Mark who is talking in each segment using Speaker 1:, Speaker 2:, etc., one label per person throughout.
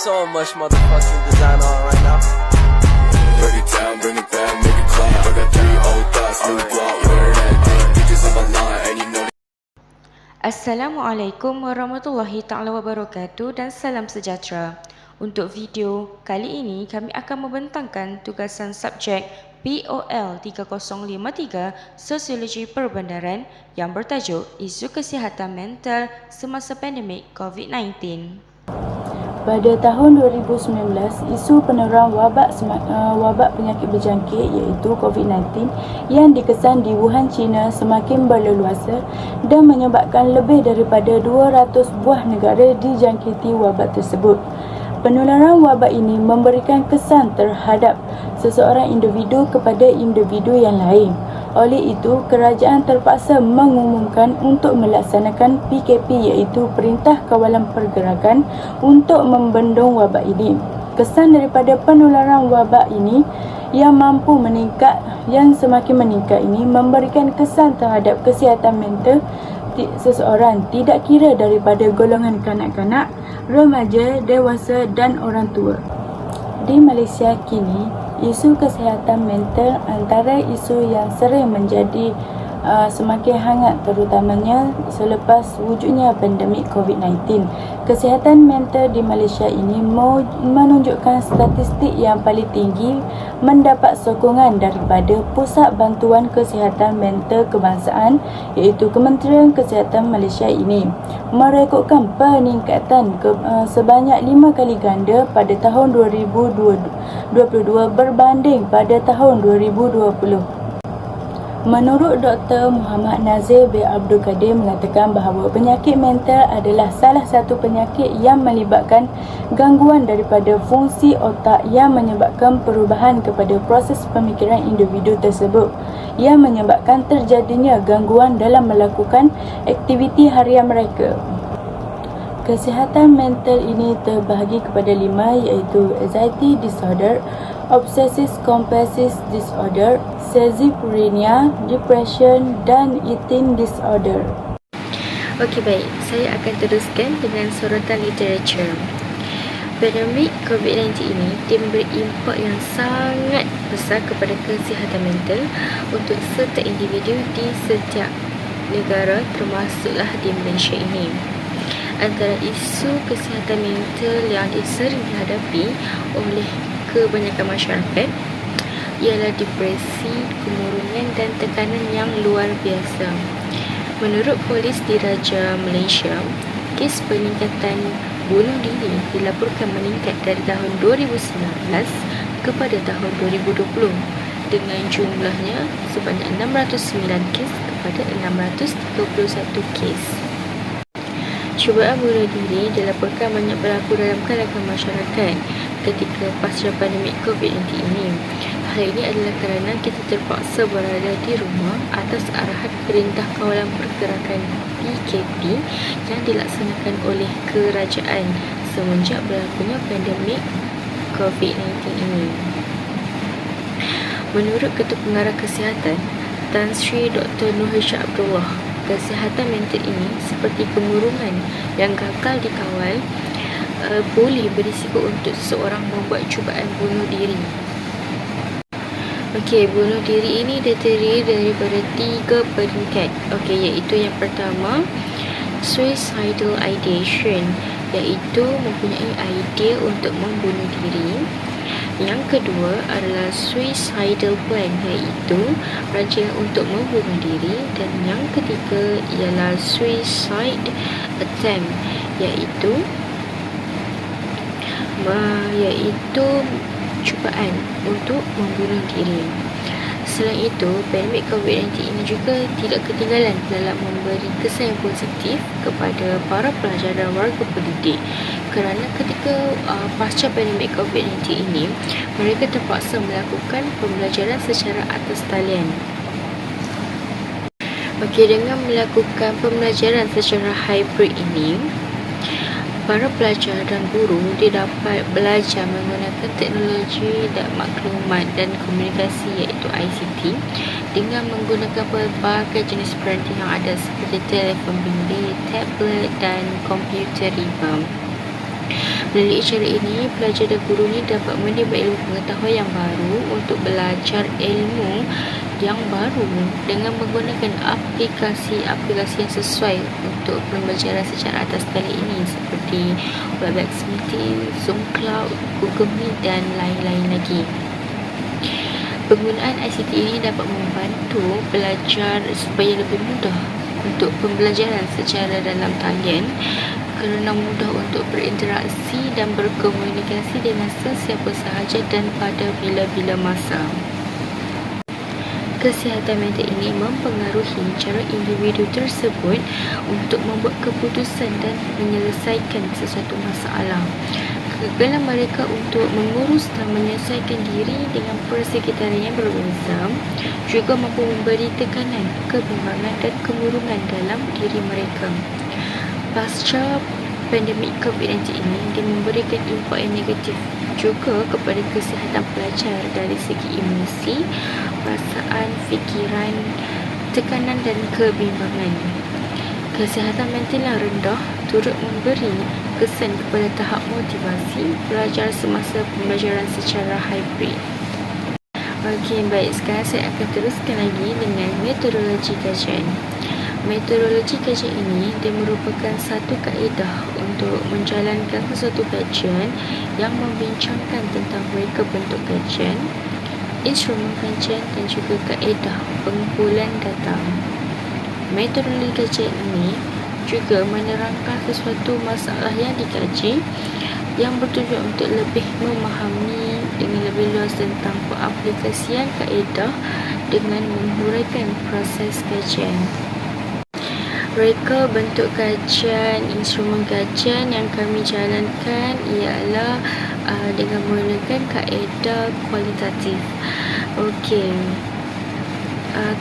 Speaker 1: so much motherfucking design on right now.
Speaker 2: Break it down, bring it back, make it clap. I got 3 old thoughts, new block, where that thing. Bitches on my line, and you know.
Speaker 3: Assalamualaikum warahmatullahi ta'ala wabarakatuh dan salam sejahtera. Untuk video kali ini, kami akan membentangkan tugasan subjek POL 3053 Sosiologi Perbandaran yang bertajuk Isu Kesihatan Mental Semasa Pandemik COVID-19.
Speaker 4: Pada tahun 2019, isu penerang wabak penyakit berjangkit iaitu COVID-19 yang dikesan di Wuhan, China semakin berleluasa dan menyebabkan lebih daripada 200 buah negara dijangkiti wabak tersebut. Penularan wabak ini memberikan kesan terhadap seseorang individu kepada individu yang lain. Oleh itu, kerajaan terpaksa mengumumkan untuk melaksanakan PKP iaitu Perintah Kawalan Pergerakan untuk membendung wabak ini. Kesan daripada penularan wabak ini yang semakin meningkat ini memberikan kesan terhadap kesihatan mental seseorang, tidak kira daripada golongan kanak-kanak, remaja, dewasa dan orang tua. Di Malaysia kini, isu kesihatan mental antara isu yang sering menjadi semakin hangat, terutamanya selepas wujudnya pandemik COVID-19. Kesihatan mental di Malaysia ini menunjukkan statistik yang paling tinggi mendapat sokongan daripada Pusat Bantuan Kesihatan Mental Kebangsaan iaitu Kementerian Kesihatan Malaysia ini, merekodkan peningkatan sebanyak 5 kali ganda pada tahun 2022 berbanding pada tahun 2020. Menurut Dr. Muhammad Nazir bin Abdul Kadir mengatakan bahawa penyakit mental adalah salah satu penyakit yang melibatkan gangguan daripada fungsi otak yang menyebabkan perubahan kepada proses pemikiran individu tersebut yang menyebabkan terjadinya gangguan dalam melakukan aktiviti harian mereka. Kesihatan mental ini terbahagi kepada 5 iaitu anxiety disorder, obsessive compulsive disorder, schizophrenia, depression dan eating disorder.
Speaker 3: Okey, baik. Saya akan teruskan dengan sorotan literature. Pandemik COVID-19 ini dia memberi impak yang sangat besar kepada kesihatan mental untuk setiap individu di setiap negara, termasuklah di Malaysia ini. Antara isu kesihatan mental yang sering dihadapi oleh kebanyakan masyarakat ialah depresi, kemurungan dan tekanan yang luar biasa. Menurut Polis Diraja Malaysia, kes peningkatan bunuh diri dilaporkan meningkat dari tahun 2019 kepada tahun 2020 dengan jumlahnya sebanyak 609 kes kepada 631 kes. Cubaan bunuh diri dilaporkan banyak berlaku dalam kalangan masyarakat ketika pasca pandemik COVID-19 ini. Hal ini adalah kerana kita terpaksa berada di rumah atas arahan Perintah Kawalan Pergerakan PKP yang dilaksanakan oleh kerajaan semenjak berlakunya pandemik COVID-19 ini. Menurut Ketua Pengarah Kesihatan Tan Sri Dr. Nur Hisham Abdullah, kesihatan mental ini seperti kemurungan yang gagal dikawal boleh berisiko untuk seseorang membuat cubaan bunuh diri. Okey, bunuh diri ini terdiri daripada 3 peringkat. Okey, iaitu yang pertama, suicidal ideation, iaitu mempunyai idea untuk membunuh diri. Yang kedua adalah suicidal plan, iaitu rancangan untuk membunuh diri. Dan yang ketiga ialah suicide attempt, iaitu cubaan untuk membunuh diri. Selain itu, pandemik COVID-19 ini juga tidak ketinggalan dalam memberi kesan yang positif kepada para pelajar dan warga pendidik, kerana ketika pasca pandemik COVID-19 ini, mereka terpaksa melakukan pembelajaran secara atas talian. Okey, dengan melakukan pembelajaran secara hybrid ini, para pelajar dan guru dia dapat belajar menggunakan teknologi dan maklumat dan komunikasi iaitu ICT dengan menggunakan pelbagai jenis peranti yang ada seperti telefon bimbit, tablet dan komputer riba. Melalui cara ini, pelajar dan guru ni dapat menimba ilmu pengetahuan yang baru untuk belajar ilmu yang baru dengan menggunakan aplikasi-aplikasi yang sesuai untuk pembelajaran secara atas skala ini seperti Webex Meeting, Zoom Cloud, Google Meet dan lain-lain lagi. Penggunaan ICT ini dapat membantu pelajar supaya lebih mudah untuk pembelajaran secara dalam talian kerana mudah untuk berinteraksi dan berkomunikasi dengan sesiapa sahaja dan pada bila-bila masa. Kesihatan mental ini mempengaruhi cara individu tersebut untuk membuat keputusan dan menyelesaikan sesuatu masalah. Kegagalan mereka untuk mengurus dan menyelesaikan diri dengan persekitaran yang berbeza juga mampu memberi tekanan, kebimbangan dan kemurungan dalam diri mereka. Pasca pandemik COVID-19 ini, dia memberikan impak yang negatif juga kepada kesihatan pelajar dari segi emosi, perasaan, fikiran, tekanan dan kebimbangan. Kesihatan mental yang rendah turut memberi kesan kepada tahap motivasi pelajar semasa pembelajaran secara hybrid. Okey, baik. Sekarang saya akan teruskan lagi dengan metodologi kajian. Metodologi kajian ini dia merupakan satu kaedah untuk menjalankan sesuatu kajian yang membincangkan tentang reka bentuk kajian, instrumen kajian dan juga kaedah pengumpulan data. Metodologi kajian ini juga menerangkan sesuatu masalah yang dikaji yang bertujuan untuk lebih memahami dengan lebih luas tentang pengaplikasian kaedah dengan menghuraikan proses kajian. Reka bentuk kajian, instrumen kajian yang kami jalankan ialah dengan menggunakan kaedah kualitatif. Okey.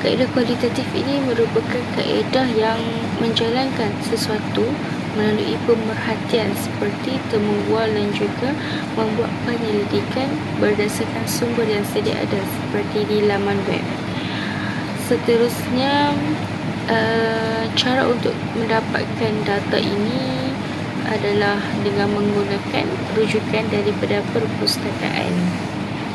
Speaker 3: Kaedah kualitatif ini merupakan kaedah yang menjalankan sesuatu melalui pemerhatian seperti temubual dan juga membuat penyelidikan berdasarkan sumber yang sedia ada seperti di laman web. Seterusnya, cara untuk mendapatkan data ini adalah dengan menggunakan rujukan daripada perpustakaan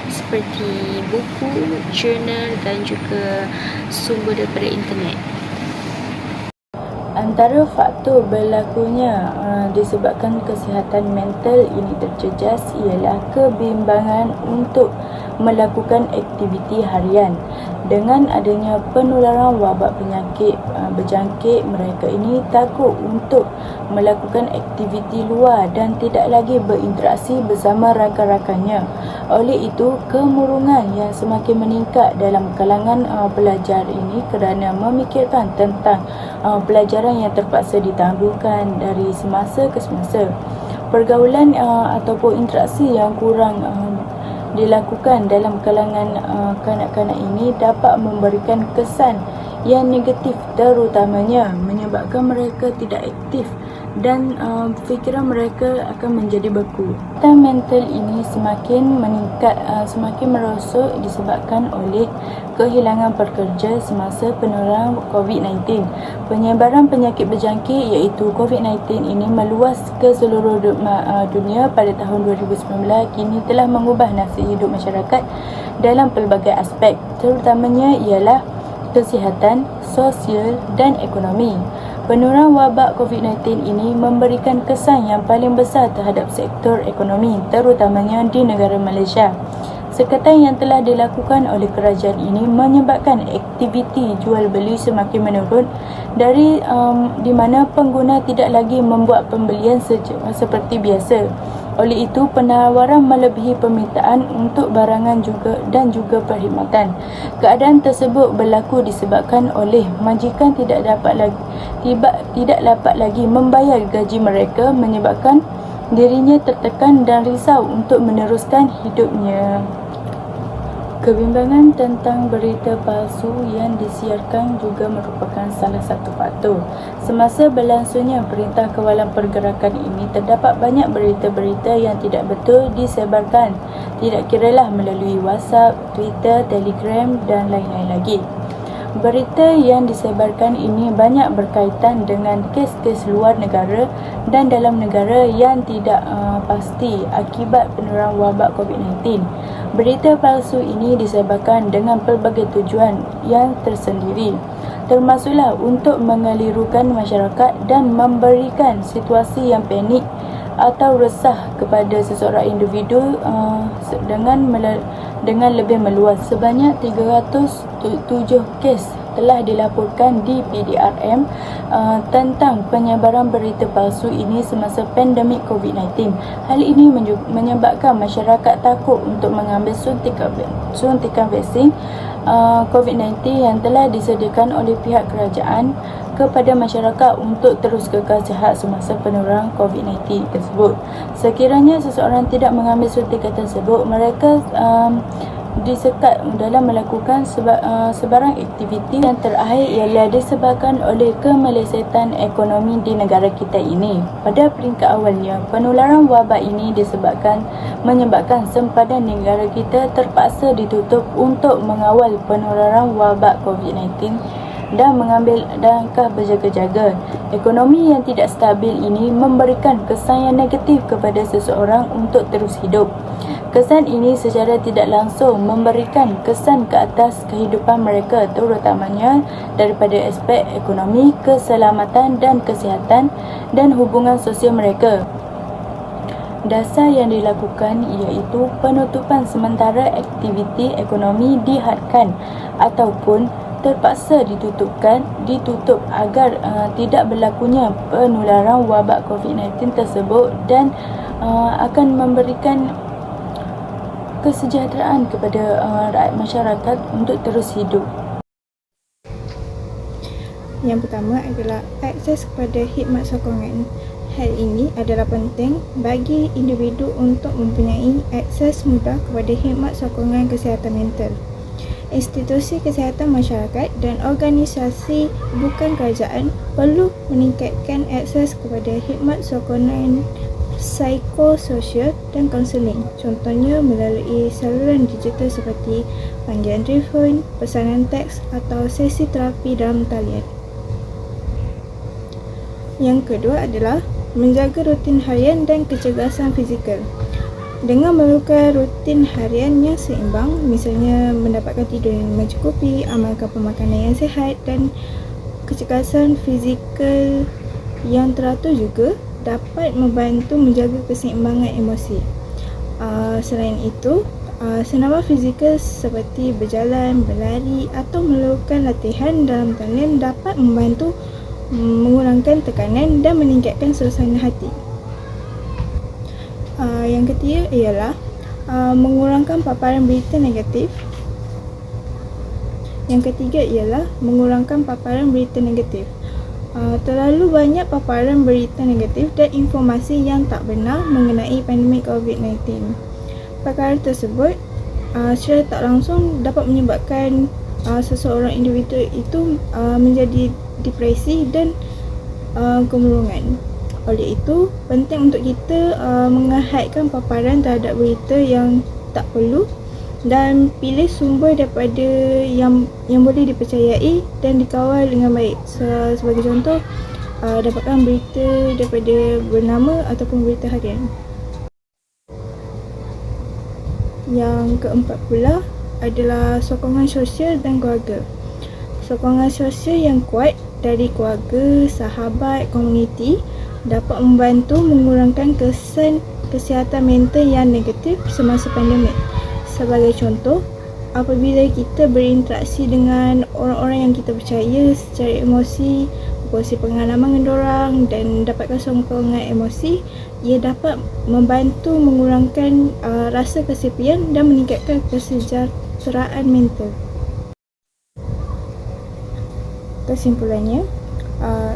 Speaker 3: seperti buku, jurnal dan juga sumber daripada internet.
Speaker 4: Antara faktor berlakunya disebabkan kesihatan mental ini terjejas ialah kebimbangan untuk melakukan aktiviti harian. Dengan adanya penularan wabak penyakit berjangkit, mereka ini takut untuk melakukan aktiviti luar dan tidak lagi berinteraksi bersama rakan-rakannya. Oleh itu, kemurungan yang semakin meningkat dalam kalangan pelajar ini kerana memikirkan tentang pelajaran yang terpaksa ditangguhkan dari semasa ke semasa. Pergaulan ataupun interaksi yang kurang dilakukan dalam kalangan kanak-kanak ini dapat memberikan kesan yang negatif, terutamanya menyebabkan mereka tidak aktif dan fikiran mereka akan menjadi beku. Kesihatan mental ini semakin meningkat, semakin merosot disebabkan oleh kehilangan pekerja semasa penularan COVID-19. Penyebaran penyakit berjangkit iaitu COVID-19 ini meluas ke seluruh dunia pada tahun 2019 kini telah mengubah nasib hidup masyarakat dalam pelbagai aspek, terutamanya ialah kesihatan, sosial dan ekonomi. Penularan wabak COVID-19 ini memberikan kesan yang paling besar terhadap sektor ekonomi, terutamanya di negara Malaysia. Sekatan yang telah dilakukan oleh kerajaan ini menyebabkan aktiviti jual beli semakin menurun dari di mana pengguna tidak lagi membuat pembelian seperti biasa. Oleh itu, penawaran melebihi permintaan untuk barangan juga perkhidmatan. Keadaan tersebut berlaku disebabkan oleh majikan tidak dapat lagi membayar gaji mereka, menyebabkan dirinya tertekan dan risau untuk meneruskan hidupnya. Kebimbangan tentang berita palsu yang disiarkan juga merupakan salah satu faktor. Semasa berlangsungnya Perintah Kawalan Pergerakan ini, terdapat banyak berita-berita yang tidak betul disebarkan, tidak kiralah melalui WhatsApp, Twitter, Telegram dan lain-lain lagi. Berita yang disebarkan ini banyak berkaitan dengan kes-kes luar negara dan dalam negara yang tidak pasti akibat penularan wabak COVID-19. Berita palsu ini disebarkan dengan pelbagai tujuan yang tersendiri, termasuklah untuk mengelirukan masyarakat dan memberikan situasi yang panik atau resah kepada seseorang individu dengan lebih meluas. Sebanyak 307 kes telah dilaporkan di PDRM tentang penyebaran berita palsu ini semasa pandemik COVID-19. Hal ini menyebabkan masyarakat takut untuk mengambil suntikan vaksin COVID-19 yang telah disediakan oleh pihak kerajaan kepada masyarakat untuk terus kekal sihat semasa penularan COVID-19 tersebut. Sekiranya seseorang tidak mengambil suntikan tersebut, mereka disekat dalam melakukan sebarang aktiviti. Yang terakhir ialah disebabkan oleh kemelesetan ekonomi di negara kita ini. Pada peringkat awalnya, penularan wabak ini menyebabkan sempadan negara kita terpaksa ditutup untuk mengawal penularan wabak COVID-19 dan mengambil langkah berjaga-jaga. Ekonomi yang tidak stabil ini memberikan kesan yang negatif kepada seseorang untuk terus hidup. Kesan ini secara tidak langsung memberikan kesan ke atas kehidupan mereka, terutamanya daripada aspek ekonomi, keselamatan dan kesihatan dan hubungan sosial mereka. Dasar yang dilakukan iaitu penutupan sementara aktiviti ekonomi dihadkan ataupun terpaksa ditutup agar tidak berlakunya penularan wabak COVID-19 tersebut dan akan memberikan kesejahteraan kepada rakyat masyarakat untuk terus hidup.
Speaker 5: Yang pertama adalah akses kepada khidmat sokongan. Hal ini adalah penting bagi individu untuk mempunyai akses mudah kepada khidmat sokongan kesihatan mental. Institusi kesihatan masyarakat dan organisasi bukan kerajaan perlu meningkatkan akses kepada khidmat sokongan psikososial dan kaunseling, contohnya melalui saluran digital seperti panggilan telefon, pesanan teks atau sesi terapi dalam talian. Yang kedua adalah menjaga rutin harian dan kecergasan fizikal. Dengan melakukan rutin harian yang seimbang, misalnya mendapatkan tidur yang mencukupi, amalkan pemakanan yang sihat dan kecergasan fizikal yang teratur juga dapat membantu menjaga keseimbangan emosi. Selain itu, senaman fizikal seperti berjalan, berlari atau melakukan latihan dalam talian dapat membantu mengurangkan tekanan dan meningkatkan suasana hati. Yang ketiga ialah mengurangkan paparan berita negatif. Terlalu banyak paparan berita negatif dan informasi yang tak benar mengenai pandemik COVID-19. Perkara tersebut secara tak langsung dapat menyebabkan seseorang individu itu menjadi depresi dan kemurungan. Oleh itu, penting untuk kita mengahadkan paparan terhadap berita yang tak perlu dan pilih sumber daripada yang boleh dipercayai dan dikawal dengan baik. Sebagai contoh, dapatkan berita daripada Bernama ataupun berita harian. Yang keempat pula adalah sokongan sosial dan keluarga. Sokongan sosial yang kuat dari keluarga, sahabat, komuniti dapat membantu mengurangkan kesan kesihatan mental yang negatif semasa pandemik. Sebagai contoh, apabila kita berinteraksi dengan orang-orang yang kita percaya secara emosi, berkongsi pengalaman dengan diorang dan dapatkan sokongan emosi, ia dapat membantu mengurangkan rasa kesepian dan meningkatkan kesejahteraan mental. Kesimpulannya,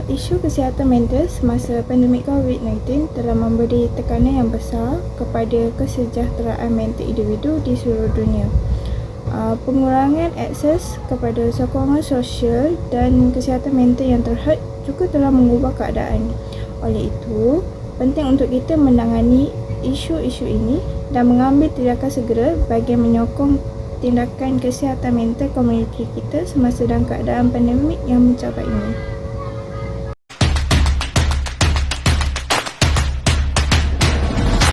Speaker 5: isu kesihatan mental semasa pandemik COVID-19 telah memberi tekanan yang besar kepada kesejahteraan mental individu di seluruh dunia. Pengurangan akses kepada sokongan sosial dan kesihatan mental yang terhad juga telah mengubah keadaan. Oleh itu, penting untuk kita menangani isu-isu ini dan mengambil tindakan segera bagi menyokong tindakan kesihatan mental komuniti kita semasa dalam keadaan pandemik yang mencabar ini.